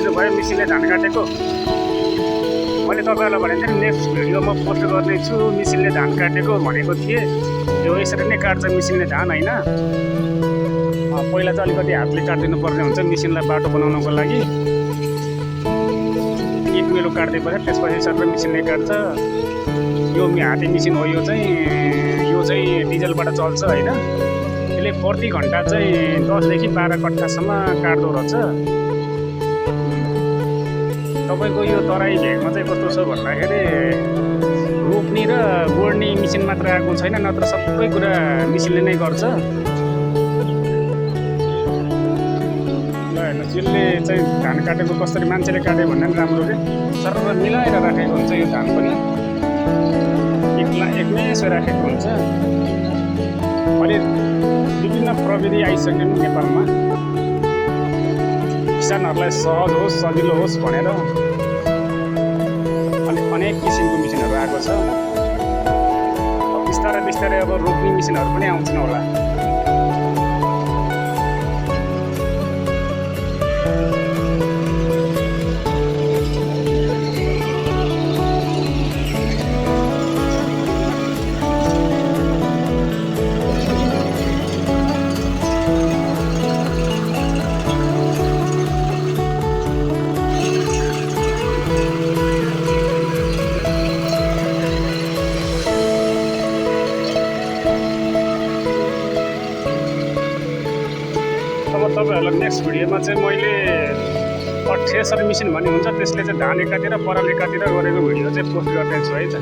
बुझ्नुभयो मिसिनले धान काटेको। मैले तपाईँहरूलाई भनेको थिएँ नेक्स्ट भिडियोमा पोस्ट गर्नेछु मिसिनले धान काटेको भनेको थिएँ। यो यसरी नै काट्छ मिसिनले धान होइन। पहिला चाहिँ अलिकति हातले काटिदिनु पर्ने हुन्छ मिसिनलाई बाटो बनाउनको लागि। एक मेलो काट्दैपछि त्यसपछि सबै मिसिनले काट्छ। यो हाते मिसिन हो, यो चाहिँ डिजलबाट चल्छ होइन। यसले प्रति घन्टा चाहिँ 10 देखि 12 कट्ठासम्म काट्दो रहेछ। तपाईँको यो तराई भेगमा चाहिँ कस्तो छ भन्दाखेरि रोप्ने र गोड्ने मिसिन मात्र आएको छैन, नत्र सबै कुरा मिसिनले नै गर्छ। जसले चाहिँ धान काटेको कसरी मान्छेले काट्यो भन्दा पनि राम्रो रे, सर मिलाएर राखेको हुन्छ यो धान पनि एकमै राखेको हुन्छ। अहिले विभिन्न प्रविधि आइसक्यो नेपालमा, किसानहरूलाई सहज होस् सजिलो होस् भनेर अनि अनेक किसिमको मिसिनहरू आएको छ। बिस्तारै बिस्तारै अब रोप्ने मिसिनहरू पनि आउँछन् होला। अब तपाईँहरूलाई नेक्स्ट भिडियोमा चाहिँ मैले थ्रेसर मिसिन भन्ने हुन्छ, त्यसले चाहिँ धान एकातिर पराल एकातिर गरेको भिडियो चाहिँ पोस्ट गर्दैछु है त।